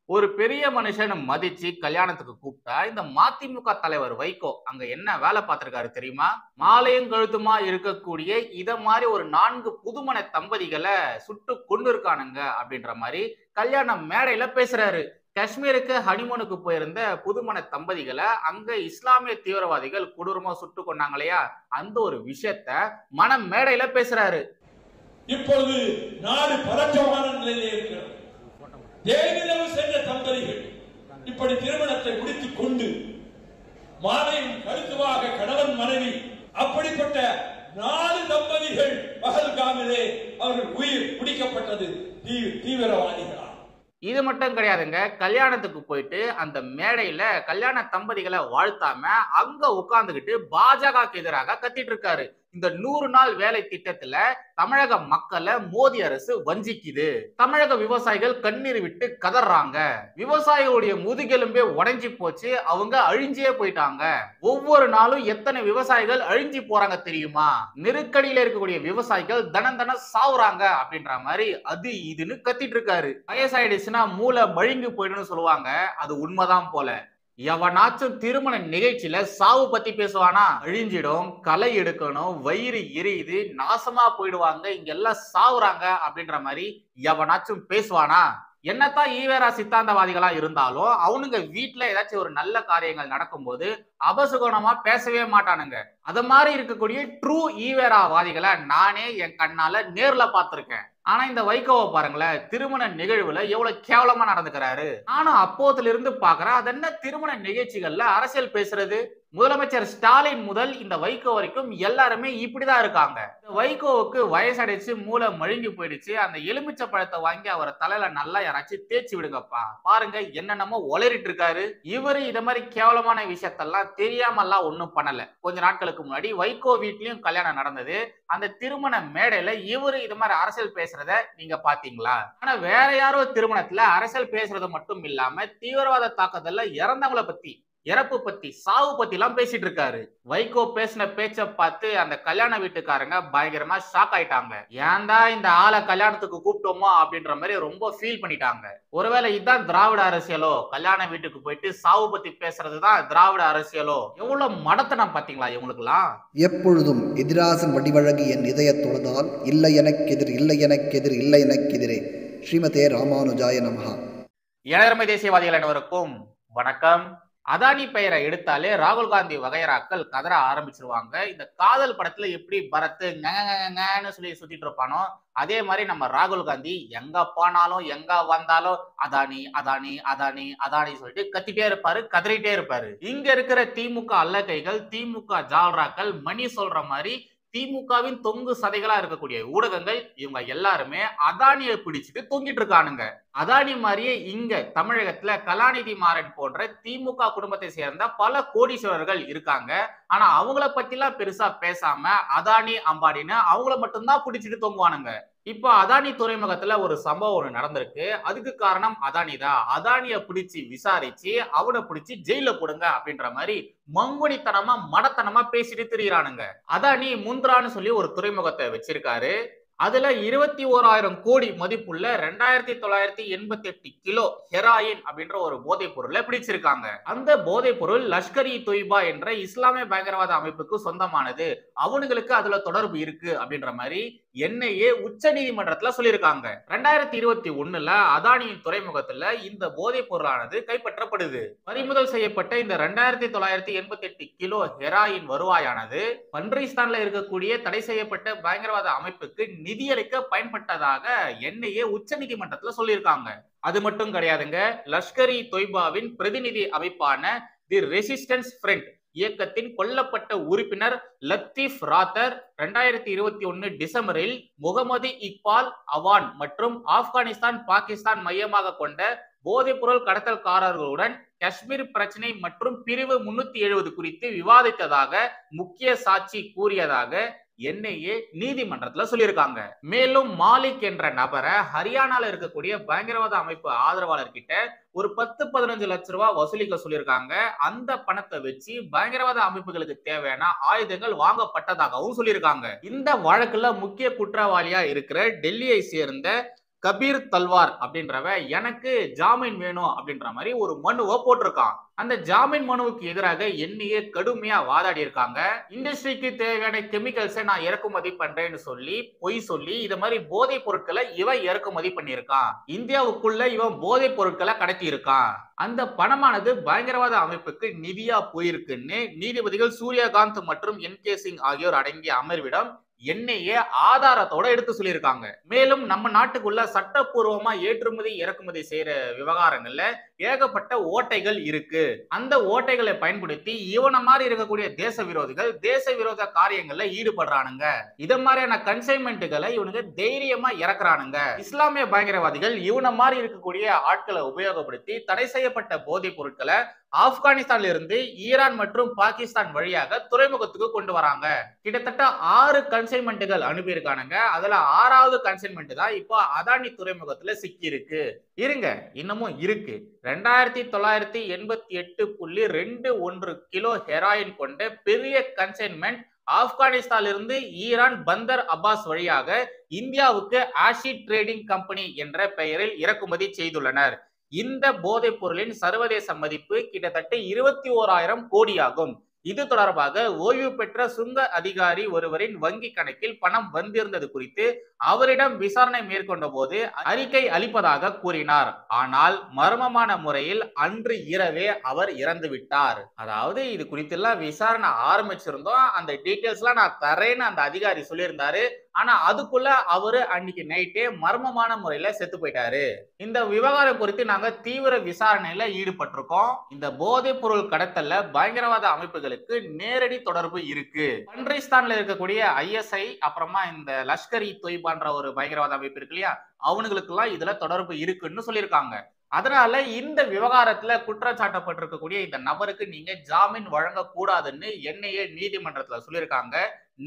ஒரு பெரிய மனுஷனை மதிச்சு கல்யாணத்துக்கு கூப்பிட்டா இந்த மதிமுக தலைவர் வைகோ அங்க என்ன வேலை பார்த்திருக்காரு தெரியுமா? மாலையும் கழுத்துமா இருக்கக்கூடிய இத மாதிரி ஒரு 4 புதுமண தம்பதிகளை சுட்டு கொண்டு இருக்கானுங்க அப்படின்ற மாதிரி கல்யாண மேடையில பேசுறாரு. காஷ்மீருக்கு ஹனிமூனுக்கு போயிருந்த புதுமண தம்பதிகளை அங்க இஸ்லாமிய தீவிரவாதிகள் கொடூரமா சுட்டு கொண்டாங்க இல்லையா, அந்த ஒரு விஷயத்த மன மேடையில பேசுறாரு. இப்பொழுது நாடு பதற்றமான நிலையிலே இருக்கிறது. தேவிலவு சென்ற தம்பதிகள் இப்படி திருமணத்தை முடித்துக் கொண்டு மாலையும் கருத்துவாக கணவன் மனைவி அப்படிப்பட்ட 4 தம்பதிகள் பஹல்காமிலே அவர்கள் உயிர் பிடிக்கப்பட்டது தீவிரவாதிகளால். இது மட்டும் கிடையாதுங்க. கல்யாணத்துக்கு போயிட்டு அந்த மேடையில கல்யாண தம்பதிகளை வாழ்த்தாம அங்க உட்கார்ந்துகிட்டு பாஜகவுக்கு எதிராக கத்திட்டு இருக்காரு. இந்த 100 நாள் வேலை திட்டத்துல தமிழக மக்களை மோடி அரசு வஞ்சிக்குது. தமிழக விவசாயிகள் கண்ணீர் விட்டு கதறாங்க. விவசாயிகளுடைய முதுகெலும்பே உடைஞ்சு போச்சு, அவங்க அழிஞ்சே போயிட்டாங்க. ஒவ்வொரு நாளும் எத்தனை விவசாயிகள் அழிஞ்சு போறாங்க தெரியுமா? நெருக்கடியில இருக்கக்கூடிய விவசாயிகள் தனம் சாவுறாங்க அப்படின்ற மாதிரி அது இதுன்னு கத்திட்டு இருக்காரு. வயசாயிடுச்சுன்னா மூளை மழுங்கி போயிடுன்னு சொல்லுவாங்க, அது உண்மைதான் போல. எவனாச்சும் திருமண நிகழ்ச்சியில சாவு பத்தி பேசுவானா? அழிஞ்சிடும், களை எடுக்கணும், வயிறு எரியுது, நாசமா போயிடுவாங்க, இங்க எல்லாம் சாவுறாங்க அப்படின்ற மாதிரி எவனாச்சும் பேசுவானா? என்னத்தான் ஈவேரா சித்தாந்தவாதிகளா இருந்தாலும் அவனுங்க வீட்டுல ஏதாச்சும் ஒரு நல்ல காரியங்கள் நடக்கும்போது அபசுகுணமா பேசவே மாட்டானுங்க. அத மாதிரி இருக்கக்கூடிய ட்ரூ ஈவேராவாதிகளை நானே என் கண்ணால நேர்ல பார்த்திருக்கேன். ஆனா இந்த வைகோவை பாருங்களேன், திருமண நிகழ்வுல எவ்வளவு கேவலமா நடந்துக்கிறாரு. நானும் அப்போதுல இருந்து பாக்குறேன், அது என்ன திருமண நிகழ்ச்சிகள்ல அரசியல் பேசுறது? முதலமைச்சர் ஸ்டாலின் முதல் இந்த வைகோ வரைக்கும் எல்லாருமே இப்படிதான் இருக்காங்க. வைகோவுக்கு வயசடைச்சு மூளை மழுங்கி போயிடுச்சு. அந்த எலுமிச்சை பழத்தை வாங்கி அவர் தலையில நல்லா யாராச்சும் தேய்ச்சி விடுங்கப்பா, பாருங்க என்னென்னமோ ஒளரிட்டு இருக்காரு. இவரு இத மாதிரி கேவலமான விஷயத்தெல்லாம் தெரியாமல்லாம் ஒண்ணும் பண்ணல. கொஞ்ச நாட்களுக்கு முன்னாடி வைகோ வீட்லயும் கல்யாணம் நடந்தது. அந்த திருமண மேடையில இவரு இது மாதிரி அரசியல் பேசுறத நீங்க பாத்தீங்களா? ஆனா வேற யாரோ திருமணத்துல அரசியல் பேசுறது மட்டும் இல்லாம தீவிரவாத தாக்குதல்ல இறந்தவங்களை பத்தி, இறப்பு பத்தி, சாவு பத்தி எல்லாம் பேசிட்டு இருக்காரு. வைகோ பேசின பேச்ச பார்த்து அந்த கல்யாண வீட்டுக்காரங்க பயங்கரமா ஷாக் ஆயிட்டாங்க. ஏன்டா இந்த ஆளை கல்யாணத்துக்கு கூப்பிட்டோமோ அப்படின்ற மாதிரி ரொம்ப ஃபீல் பண்ணிட்டாங்க. ஒருவேளை இதுதான் திராவிட அரசியலோ? கல்யாண வீட்டுக்கு போயிட்டு சாவு பத்தி பேசுறதுதான் திராவிட அரசியலோ? எவ்வளவு மடத்தனம் பாத்தீங்களா இவங்களுக்கு எல்லாம். எப்பொழுதும் எதிராசன் வடிவழகு என் இதய தொழுதால் இல்லை எனக்கெதிர், இல்லை எனக்கெதிர், இல்லை எனக்கெதிரே. ஸ்ரீமதே ராமானுஜாய நமஹா. இளமை தேசியவாதிகள் அனைவருக்கும் வணக்கம். அதானி பெயரை எடுத்தாலே ராகுல் காந்தி வகைராக்கள் கதற ஆரம்பிச்சிருவாங்க. இந்த காதல் படத்துல எப்படி பரத் சொல்லி சுத்திட்டு இருப்பானோ அதே மாதிரி நம்ம ராகுல் காந்தி எங்க போனாலும் எங்க வந்தாலும் அதானி அதானி அதானி அதானி சொல்லிட்டு கத்திட்டே இருப்பாரு, கதறிட்டே இருப்பாரு. இங்க இருக்கிற திமுக அல்லக்கைகள், திமுக ஜால்ராக்கள், மணி சொல்ற மாதிரி திமுகவின் தொங்கு சதைகளா இருக்கக்கூடிய ஊடகங்கள் இவங்க எல்லாருமே அதானியை பிடிச்சிட்டு தொங்கிட்டு இருக்கானுங்க. அதானி மாதிரியே இங்க தமிழகத்துல கலாநிதி மாறன் போன்ற திமுக குடும்பத்தை சேர்ந்த பல கோடீஸ்வரர்கள் இருக்காங்க. ஆனா அவங்கள பத்தி எல்லாம் பெருசா பேசாம அதானி அம்பானின்னு அவங்கள மட்டும்தான் பிடிச்சிட்டு தொங்குவானுங்க. இப்போ அதானி துறைமுகத்துல ஒரு சம்பவம் ஒண்ணு நடந்திருக்கு. அதுக்கு காரணம் அதானி தான். அதானிய பிடிச்சி விசாரிச்சு அவனை பிடிச்சி ஜெயில போடுங்க அப்படின்ற மாதிரி மங்குனித்தனமா மடத்தனமா பேசிட்டு திரியிறானுங்க. அதானி முந்திரான்னு சொல்லி ஒரு துறைமுகத்தை வச்சிருக்காரு. அதுல 21,000 கோடி மதிப்புள்ள 2,988 கிலோ ஹெராயின் அப்படின்ற ஒரு போதைப் பொருளை பிடிச்சிருக்காங்க. அந்த போதைப் பொருள் லஷ்கர் இ தொய்பா என்ற இஸ்லாமிய பயங்கரவாத அமைப்புக்கு சொந்தமானது, அவனுங்களுக்கு அதுல தொடர்பு இருக்கு அப்படின்ற மாதிரி என்ஐஏ உச்ச நீதிமன்றத்துல சொல்லியிருக்காங்க. 2021 அதானியின் துறைமுகத்துல இந்த போதைப் பொருளானது கைப்பற்றப்படுது. பறிமுதல் செய்யப்பட்ட இந்த 2,988 கிலோ ஹெராயின் வருவாயானது பன்றிஸ்தான்ல இருக்கக்கூடிய தடை செய்யப்பட்ட பயங்கரவாத அமைப்புக்கு நிதியளிக்க பயன்பட்டதாக என்ஐஏ உச்ச நீதிமன்றத்துல சொல்லியிருக்காங்க. அது மட்டும் கிடையாதுங்க. லஷ்கர் இ தொய்பாவின் பிரதிநிதி அமைப்பான தி ரெசிஸ்டன்ஸ் ஃப்ரண்ட் இயக்கத்தின் கொல்லப்பட்ட உறுப்பினர் லத்தீப் ராத்தர் 2021 டிசம்பரில் முகமது இக்பால் அவான் மற்றும் ஆப்கானிஸ்தான், பாகிஸ்தான் மையமாக கொண்ட போதைப்பொருள் கடத்தல்காரர்களுடன் காஷ்மீர் பிரச்சனை மற்றும் பிரிவு 370 குறித்து விவாதித்ததாக முக்கிய சாட்சி கூறியதாக என்ஐஏ நீதிமன்றத்துல சொல்லியிருக்காங்க. மேலும் மாலிக் என்ற நபரை ஹரியானால இருக்கக்கூடிய பயங்கரவாத அமைப்பு ஆதரவாளர் கிட்ட ஒரு 10-15 லட்சம் ரூபாய் வசூலிக்க சொல்லியிருக்காங்க. அந்த பணத்தை வச்சு பயங்கரவாத அமைப்புகளுக்கு தேவையான ஆயுதங்கள் வாங்கப்பட்டதாகவும் சொல்லியிருக்காங்க. இந்த வழக்குல முக்கிய குற்றவாளியா இருக்கிற டெல்லியை சேர்ந்த கபீர் தல்வார் அப்படின்றவன் எனக்கு ஜாமீன் வேணும் அப்படின்ற மாதிரி ஒரு மனுவை போட்டிருக்கான். அந்த ஜாமீன் மனுவுக்கு எதிராக என்னையே கடுமையா வாதாடி இருக்காங்க. இண்டஸ்ட்ரிக்கு தேவையான கெமிக்கல்ஸை நான் இறக்குமதி பண்றேன்னு சொல்லி பொய் சொல்லி இது மாதிரி போதைப் பொருட்களை இவன் இறக்குமதி பண்ணியிருக்கான். இந்தியாவுக்குள்ள இவன் போதைப் பொருட்களை கடத்தி இருக்கான். அந்த பணமானது பயங்கரவாத அமைப்புக்கு நிதியா போயிருக்குன்னு நீதிபதிகள் சூரியகாந்த் மற்றும் என்.கே. சிங் ஆகியோர் அடங்கிய அமர்விடம் என்னையே ஆதாரத்தோட எடுத்து சொல்லியிருக்காங்க. மேலும் நம்ம நாட்டுக்குள்ள சட்டப்பூர்வமா ஏற்றுமதி இறக்குமதி செய்யற விவகாரங்கள்ல ஏகப்பட்ட ஓட்டைகள் இருக்கு. அந்த ஓட்டைகளை பயன்படுத்தி இவன மாதிரி இருக்கக்கூடிய தேச விரோதிகள் தேச விரோத காரியங்கள்ல ஈடுபடுறானுங்க. இத மாதிரியான கன்சைன்மெண்ட்டுகளை இவனுக்கு தைரியமா இறக்குறானுங்க. இஸ்லாமிய பயங்கரவாதிகள் இவன மாதிரி இருக்கக்கூடிய ஆட்களை உபயோகப்படுத்தி தடை செய்யப்பட்ட போதைப் பொருட்களை ஆப்கானிஸ்தான்ல இருந்து ஈரான் மற்றும் பாகிஸ்தான் வழியாக துறைமுகத்துக்கு கொண்டு வராங்க. கிட்டத்தட்ட 6 கன்சைன்மெண்ட்டுகள் அனுப்பியிருக்கானுங்க. அதுல 6வது கன்சைன்மெண்ட் தான் இப்போ அதானி துறைமுகத்துல சிக்கி இருக்கு. இருங்க, இன்னமும் இருக்கு. 2988.21 கிலோ ஹெராயின் கொண்ட பெரிய கன்சைன்மெண்ட் ஆப்கானிஸ்தான்ல இருந்து ஈரான் பந்தர் அப்பாஸ் வழியாக இந்தியாவுக்கு ஆசிட் ட்ரேடிங் கம்பெனி என்ற பெயரில் இறக்குமதி செய்துள்ளனர். இந்த போதைப் பொருளின் சர்வதேச மதிப்பு கிட்டத்தட்ட 21,000 கோடி ஆகும். இது தொடர்பாக ஓய்வு பெற்ற சுங்க அதிகாரி ஒருவரின் வங்கி கணக்கில் பணம் வந்திருந்தது குறித்து அவரிடம் விசாரணை மேற்கொண்ட போது அறிக்கை அளிப்பதாக கூறினார். ஆனால் மர்மமான முறையில் அன்று இரவே அவர் இறந்து விட்டார். அதாவது இது குறித்தெல்லாம் விசாரணை ஆரம்பிச்சிருந்தோம், அந்த டீட்டெயில்ஸ் எல்லாம் நான் தரேன்னு அந்த அதிகாரி சொல்லியிருந்தாரு. ஆனா அதுக்குள்ள அவரு அன்னைக்கு நைட்டே மர்மமான முறையில செத்து போயிட்டாரு. இந்த விவகாரம் குறித்து நாங்க தீவிர விசாரணையில ஈடுபட்டிருக்கோம். இந்த போதைப் பொருள் கடத்தல்ல பயங்கரவாத அமைப்புகளுக்கு நேரடி தொடர்பு இருக்கு. பன்றிஸ்தான்ல இருக்கக்கூடிய ISI அப்புறமா இந்த லஷ்கர்-இ தொய்பான்ற ஒரு பயங்கரவாத அமைப்பு இருக்கு இல்லையா, அவனுங்களுக்கு எல்லாம் இதுல தொடர்பு இருக்குன்னு சொல்லியிருக்காங்க. அதனால இந்த விவகாரத்துல குற்றம் சாட்டப்பட்டிருக்கக்கூடிய இந்த நபருக்கு நீங்க ஜாமீன் வழங்க கூடாதுன்னு என்னையே நீதிமன்றத்துல சொல்லியிருக்காங்க.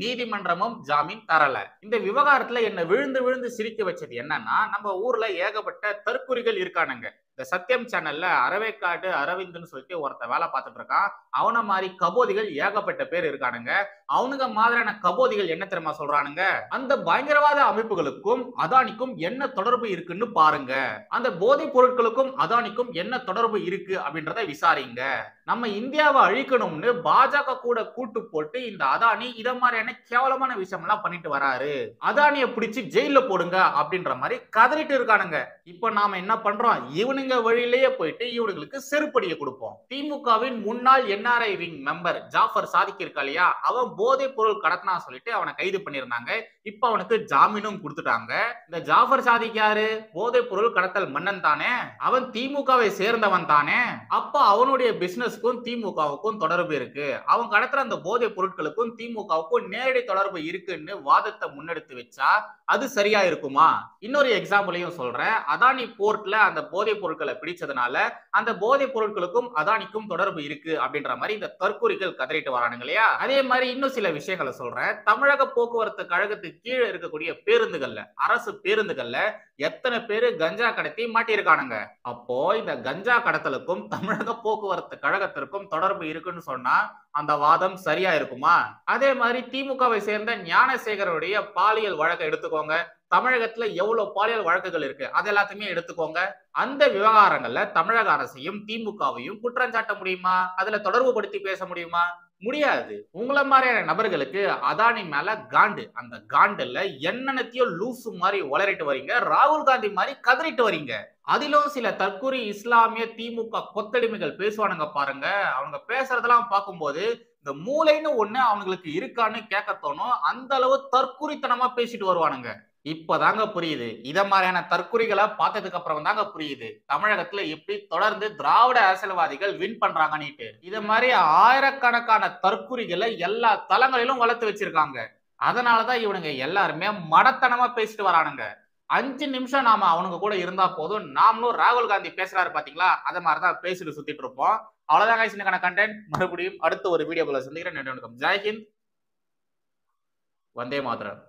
நீதிமன்றமும் ஜாமீன் தரல. இந்த விவகாரத்துல என்ன விழுந்து விழுந்து சிரிக்க வச்சது என்னன்னா, நம்ம ஊர்ல ஏகப்பட்ட தற்குறிகள் இருக்கானுங்க. இந்த சத்தியம் சேனல்ல அரவேக்காடு அரவிந்த்னு சொல்லிட்டு ஒருத்த வேலை பார்த்துட்டு இருக்கான். அவன மாதிரி கபோதிகள் ஏகப்பட்ட பேர் இருக்கானுங்க. அவனுங்க மாதிரியான கபோதிகள் என்ன தெரியுமா சொல்றானுங்க, அந்த பயங்கரவாத அமைப்புகளுக்கும் அதானிக்கும் என்ன தொடர்பு இருக்குன்னு பாருங்க, அந்த போதைப் பொருட்களுக்கும் அதானிக்கும் என்ன தொடர்பு இருக்கு அப்படின்றத விசாரிங்க. நம்ம இந்தியாவை அழிக்கணும்னு பாஜக கூட கூட்டு போட்டு இந்த அதானி இத மாதிரியான கேவலமான விஷயம் எல்லாம் பண்ணிட்டு வராரு. அதானியை பிடிச்சு ஜெயில போடுங்க அப்படின்ற மாதிரி கதறிட்டு இருக்கானுங்க. இப்ப நாம என்ன பண்றோம், இவனுங்க வழியிலேயே போயிட்டு இவனுங்களுக்கு செருப்படியை கொடுப்போம். திமுகவின் முன்னாள் NRI wing member Jaffer Sadiq இருக்கா இல்லையா, அவன் போதைப் பொருள் கடத்தினா சொல்லிட்டு அவனை கைது பண்ணியிருந்தாங்க. இப்ப அவனுக்கு ஜாமீனும் கொடுத்துட்டாங்க. இந்த ஜாஃபர் சாதிக் யாரு, போதைப் பொருள் கடத்தல் மன்னன் தானே, அவன் திமுகவை சேர்ந்தவன் தானே. அப்ப அவனுடைய பிசினஸ்க்கும் திமுகவுக்கும் தொடர்பு இருக்கு. அவன் கடத்துற அந்த போதைப் பொருட்களுக்கும் திமுகவுக்கும் நேரடி தொடர்பு இருக்குன்னு வாதத்தை முன்னெடுத்து வச்சா அது சரியா இருக்குமா? இன்னொரு எக்ஸாம்பிளையும் சொல்றேன். அதானி போர்ட்ல அந்த போதைப் பொருட்களை பிடிச்சதுனால அந்த போதைப் பொருட்களுக்கும் அதானிக்கும் தொடர்பு இருக்கு அப்படின்ற மாதிரி இந்த தற்கூறிகள் கதறிட்டு வரானுங்க இல்லையா. அதே மாதிரி இன்னும் சில விஷயங்களை சொல்றேன். தமிழக போக்குவரத்து கழகத்துக்கு கீழே இருக்கக்கூடிய பேருந்துகள்ல, அரசு பேருந்துகள்ல எத்தனை பேரு கஞ்சா கடத்தி மாட்டியிருக்கானுங்க. அப்போ இந்த கஞ்சா கடத்தலுக்கும் தமிழக போக்குவரத்து கழகத்திற்கும் தொடர்பு இருக்குன்னு சொன்னா அந்த வாதம் சரியா இருக்குமா? அதே மாதிரி திமுகவை சேர்ந்த ஞானசேகருடைய பாலியல் வழக்கை எடுத்துக்கோங்க. தமிழகத்துல எவ்வளவு பாலியல் வழக்குகள் இருக்கு, அது எல்லாத்தையுமே எடுத்துக்கோங்க. அந்த விவகாரங்கள்ல தமிழக அரசையும் திமுகவையும் குற்றம் சாட்ட முடியுமா? அதுல தொடர்பு படுத்தி பேச முடியுமா? முடியாது. உங்களை மாதிரியான நபர்களுக்கு அதானி மேல காண்டு, அந்த காண்டுல என்னென்னத்தையோ லூசு மாதிரி உளறிட்டு வரீங்க, ராகுல் காந்தி மாதிரி கதறிட்டு வரீங்க. அதிலும் சில தற்கூரி இஸ்லாமிய திமுக கொத்தடிமைகள் பேசுவானுங்க பாருங்க. அவங்க பேசுறதெல்லாம் பார்க்கும்போது இந்த மூளைன்னு ஒண்ணு அவங்களுக்கு இருக்கான்னு கேட்க தோணும். அந்த அளவு தற்கூரித்தனமா பேசிட்டு வருவானுங்க. இப்பதாங்க புரியுது, இத மாதிரியான தற்குறிகளை பார்த்ததுக்கு அப்புறம் தாங்க புரியுது தமிழகத்துல எப்படி தொடர்ந்து திராவிட அரசியல்வாதிகள் வின் பண்றாங்கன்னு. இத மாதிரி ஆயிரக்கணக்கான தற்குறிகளை எல்லா தளங்களிலும் வளர்த்து வச்சிருக்காங்க. அதனாலதான் இவனுங்க எல்லாருமே மடத்தனமா பேசிட்டு வரானுங்க. 5 நிமிஷம் நாம அவனுங்க கூட இருந்தா போதும், நாமளும் ராகுல் காந்தி பேசுறாரு பாத்தீங்களா, அத மாதிரிதான் பேசிட்டு சுத்திட்டு இருப்போம். அவ்வளவுதான் இன்னைக்கான கண்டென்ட். மறுபடியும் அடுத்த ஒரு வீடியோக்குள்ள சந்திக்கிறேன். நன்றி, வணக்கம். ஜெய் ஹிந்த், வந்தே மாதரம்.